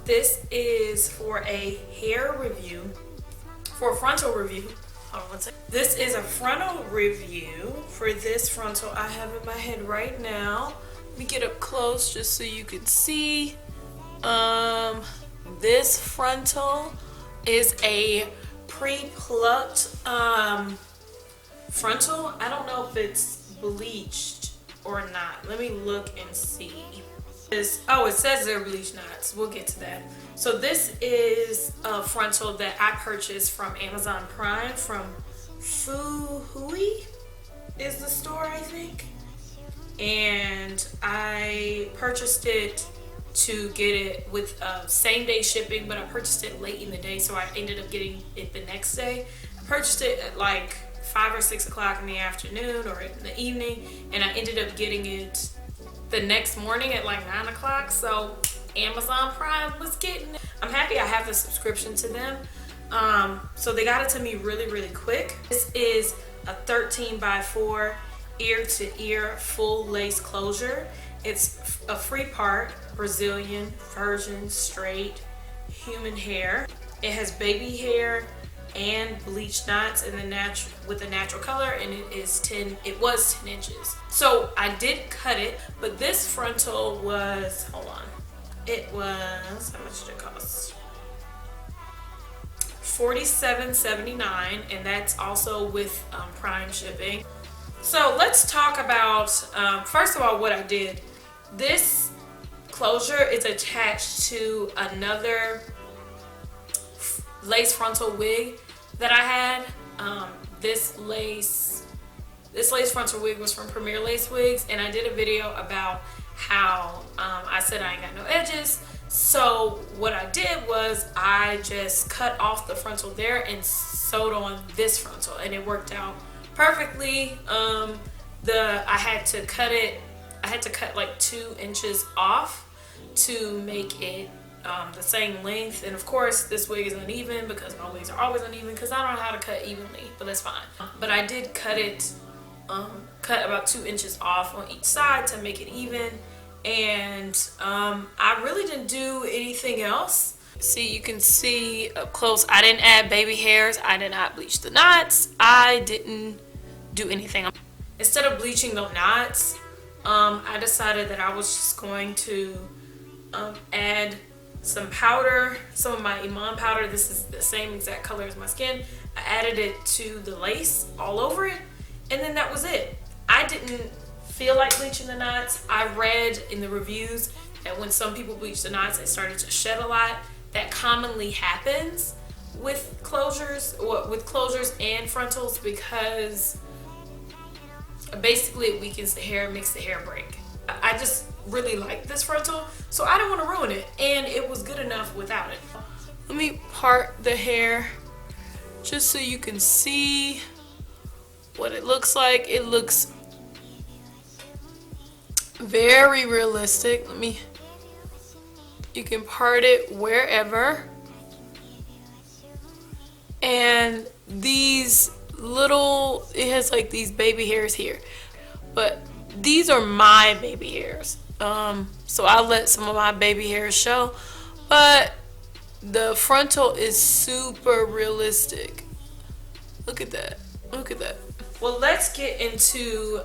This is for a hair review, for a frontal review. Hold on one second. This is a frontal review for this frontal I have in my head right now. Let me get up close just so you can see. This frontal is a pre-plucked frontal. I don't know if it's bleached or not. Let me look and see. Oh, it says they're bleached knots. We'll get to that. So this is a frontal that I purchased from Amazon Prime from Fuhui is the store, I think. And I purchased it to get it with same day shipping, but I purchased it late in the day, so I ended up getting it the next day. I purchased it at like 5 or 6 o'clock in the afternoon or in the evening, and I ended up getting it the next morning at like 9 o'clock. So Amazon Prime was getting it. I'm happy I have the subscription to them. So they got it to me really quick. This is a 13x4 ear to ear full lace closure. It's a free part, Brazilian, virgin, straight, human hair. It has baby hair and bleached knots in the with a natural color, and it was 10 inches. So I did cut it, but this frontal was, hold on, it was, how much did it cost? $47.79, and that's also with Prime shipping. So let's talk about, first of all, what I did. This closure is attached to another lace frontal wig that I had. This lace frontal wig was from Premier Lace Wigs, and I did a video about how I said I ain't got no edges. So what I did was I just cut off the frontal there and sewed on this frontal, and it worked out perfectly. I had to cut like 2 inches off to make it the same length, and of course this wig is uneven because my wigs are always uneven because I don't know how to cut evenly, but that's fine. But I did cut it, cut about 2 inches off on each side to make it even, and I really didn't do anything else. See, you can see up close, I didn't add baby hairs, I did not bleach the knots, I didn't do anything. Instead of bleaching the knots, I decided that I was just going to add some powder, some of my Iman powder. This is the same exact color as my skin. I added it to the lace all over it, and then that was it. I didn't feel like bleaching the knots. I read in the reviews that when some people bleach the knots, they started to shed a lot. That commonly happens with closures, or with closures and frontals, because basically it weakens the hair, makes the hair break. I just really like this frontal, so I don't want to ruin it, and it was good enough without it. Let me part the hair just so you can see what it looks like. It looks very realistic. You can part it wherever, and these little, it has like these baby hairs here, but these are my baby hairs, so I'll let some of my baby hairs show, but the frontal is super realistic. Look at that, look at that. Well, let's get into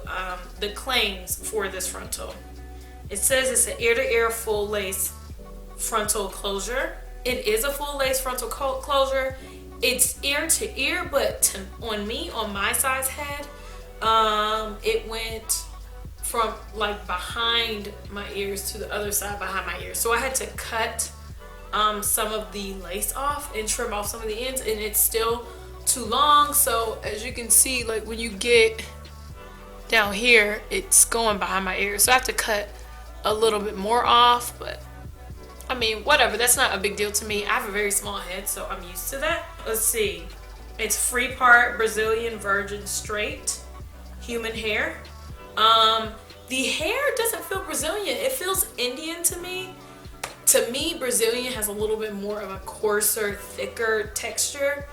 the claims for this frontal. It says it's an ear-to-ear full lace frontal closure. It is a full lace frontal closure. It's ear to ear, but on my size head, it went from like behind my ears to the other side behind my ears. So I had to cut some of the lace off and trim off some of the ends, and it's still too long. So as you can see, like when you get down here, it's going behind my ears. So I have to cut a little bit more off, but I mean, whatever, that's not a big deal to me. I have a very small head, so I'm used to that. Let's see. It's free part Brazilian virgin straight human hair. The hair doesn't feel Brazilian. It feels Indian to me. To me, Brazilian has a little bit more of a coarser, thicker texture.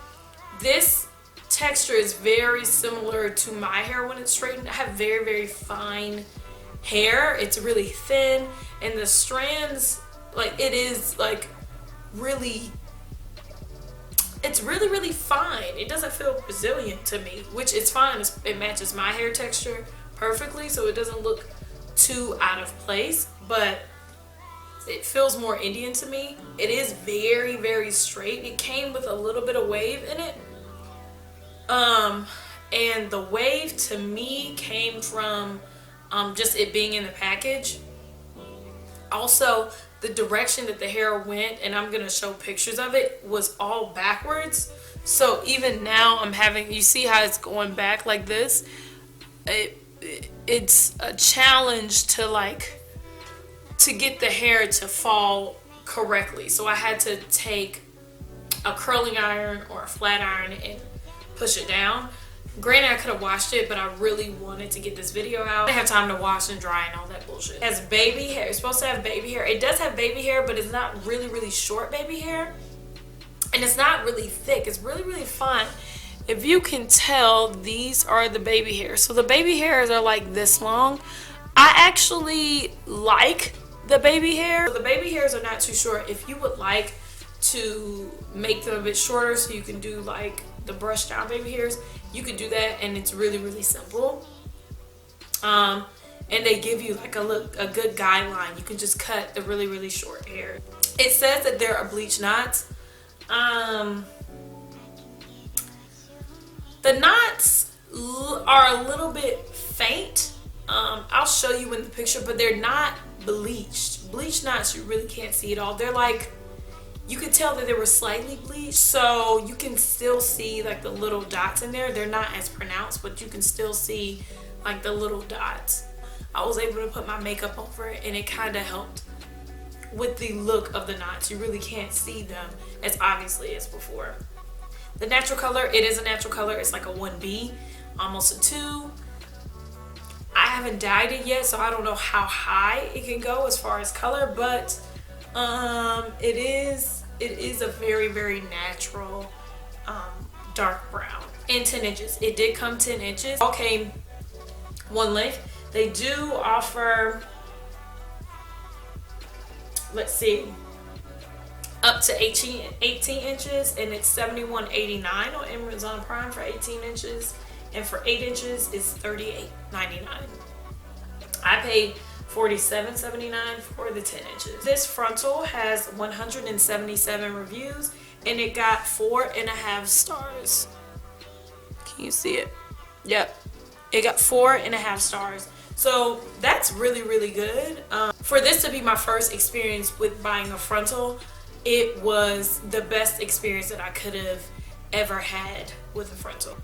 This texture is very similar to my hair when it's straightened. I have very fine hair. It's really thin, and the strands, like, it is like really, it's really, really fine. It doesn't feel Brazilian to me, which is fine. It matches my hair texture perfectly, so it doesn't look too out of place, but it feels more Indian to me. It is very, very straight. It came with a little bit of wave in it. And the wave to me came from just it being in the package. Also, the direction that the hair went, and I'm gonna show pictures of it, was all backwards. So even now I'm having, you see how it's going back like this? It's a challenge to get the hair to fall correctly. So I had to take a curling iron or a flat iron and push it down. Granted, I could have washed it, but I really wanted to get this video out. I didn't have time to wash and dry and all that bullshit. It has baby hair. It's supposed to have baby hair. It does have baby hair, but it's not really, really short baby hair. And it's not really thick. It's really, really fine. If you can tell, these are the baby hairs. So the baby hairs are like this long. I actually like the baby hair. The baby hairs are not too short. If you would like to make them a bit shorter so you can do like the brush down baby hairs, you could do that, and it's really, really simple. And they give you like a good guideline. You can just cut the really, really short hair. It says that there are bleach knots. The knots are a little bit faint. I'll show you in the picture, but they're not bleached. Bleached knots, you really can't see it all. They're like, you could tell that they were slightly bleached, so you can still see like the little dots in there. They're not as pronounced, but you can still see like the little dots. I was able to put my makeup over it, and it kind of helped with the look of the knots. You really can't see them as obviously as before. The natural color, it is a natural color. It's like a 1B, almost a 2. I haven't dyed it yet, so I don't know how high it can go as far as color, but it is a very, very natural dark brown. And 10 inches. It did come 10 inches. All came one length. They do offer, let's see, up to 18 inches, and it's $71.89 on Amazon Prime for 18 inches, and for 8 inches it's $38.99. I paid $47.79 for the 10 inches. This frontal has 177 reviews, and it got 4.5 stars. Can you see it? Yep, it got 4.5 stars. So that's really, really good. For this to be my first experience with buying a frontal, it was the best experience that I could have ever had with a frontal.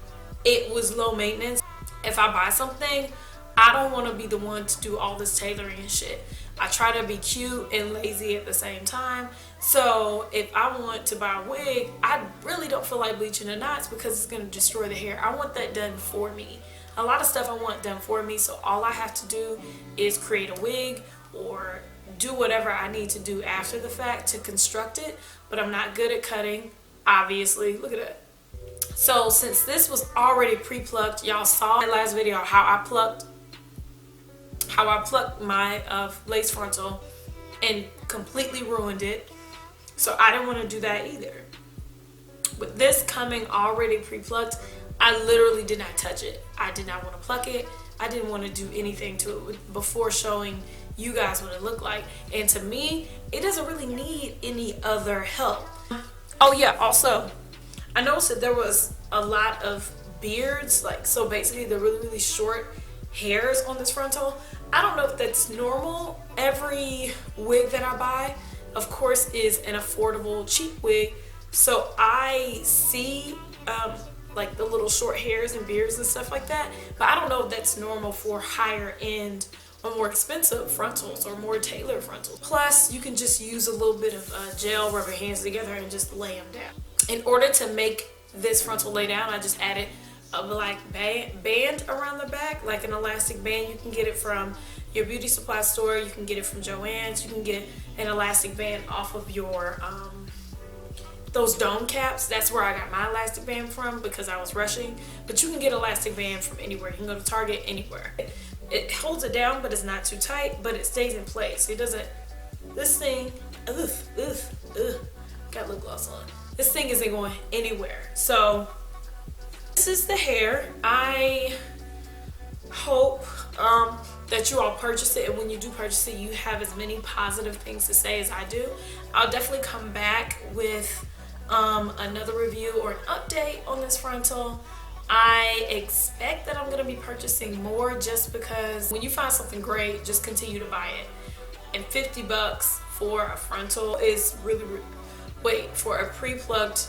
It was low maintenance. If I buy something, I don't want to be the one to do all this tailoring and shit. I try to be cute and lazy at the same time. So if I want to buy a wig, I really don't feel like bleaching the knots because it's going to destroy the hair. I want that done for me. A lot of stuff I want done for me, so all I have to do is create a wig or do whatever I need to do after the fact to construct it. But I'm not good at cutting, obviously. Look at that. So since this was already pre-plucked, y'all saw in my last video how I plucked my lace frontal and completely ruined it. So I didn't want to do that either. With this coming already pre-plucked, I literally did not touch it. I did not want to pluck it. I didn't want to do anything to it before showing you guys what it looked like. And to me, it doesn't really need any other help. Oh yeah, also, I noticed that there was a lot of beards, like, so basically the really, really short hairs on this frontal. I don't know if that's normal. Every wig that I buy, of course, is an affordable, cheap wig. So I see like the little short hairs and beards and stuff like that. But I don't know if that's normal for higher end or more expensive frontals or more tailored frontals. Plus, you can just use a little bit of gel, rub your hands together, and just lay them down. In order to make this frontal lay down, I just added a black band around the back, like an elastic band. You can get it from your beauty supply store, you can get it from Joann's, you can get an elastic band off of your those dome caps. That's where I got my elastic band from because I was rushing. But you can get elastic band from anywhere. You can go to Target, anywhere. It holds it down, but it's not too tight, but it stays in place. It doesn't, this thing, got lip gloss on. This thing isn't going anywhere. So this is the hair. I hope that you all purchase it, and when you do purchase it, you have as many positive things to say as I do. I'll definitely come back with another review or an update on this frontal. I expect that I'm going to be purchasing more, just because when you find something great, just continue to buy it. And $50 for a frontal is really, for a pre-plucked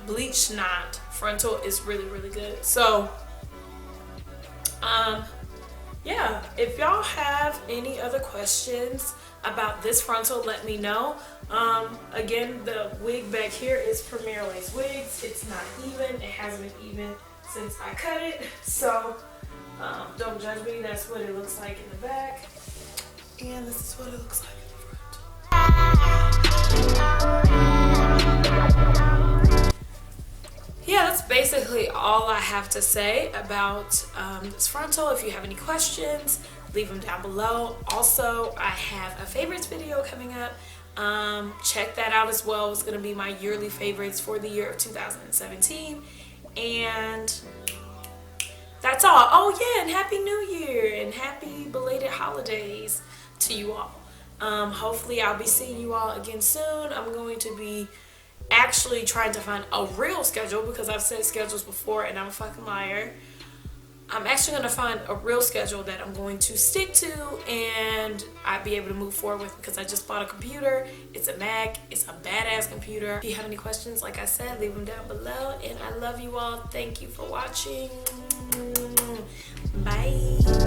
bleached knot frontal is really, really good. So yeah, if y'all have any other questions about this frontal, let me know. Again, the wig back here is Premier Lace Wigs. It's not even. It hasn't been even since I cut it. So don't judge me. That's what it looks like in the back. And this is what it looks like in the front. Yeah, that's basically all I have to say about this frontal. If you have any questions, leave them down below. Also, I have a favorites video coming up. Check that out as well. It's going to be my yearly favorites for the year of 2017. And that's all. Oh yeah, and Happy New Year and happy belated holidays to you all. Hopefully I'll be seeing you all again soon. I'm going to be actually trying to find a real schedule, because I've said schedules before and I'm a fucking liar. I'm actually going to find a real schedule that I'm going to stick to and I'll be able to move forward with, because I just bought a computer. It's a Mac. It's a badass computer. If you have any questions, like I said, leave them down below. And I love you all. Thank you for watching. Bye.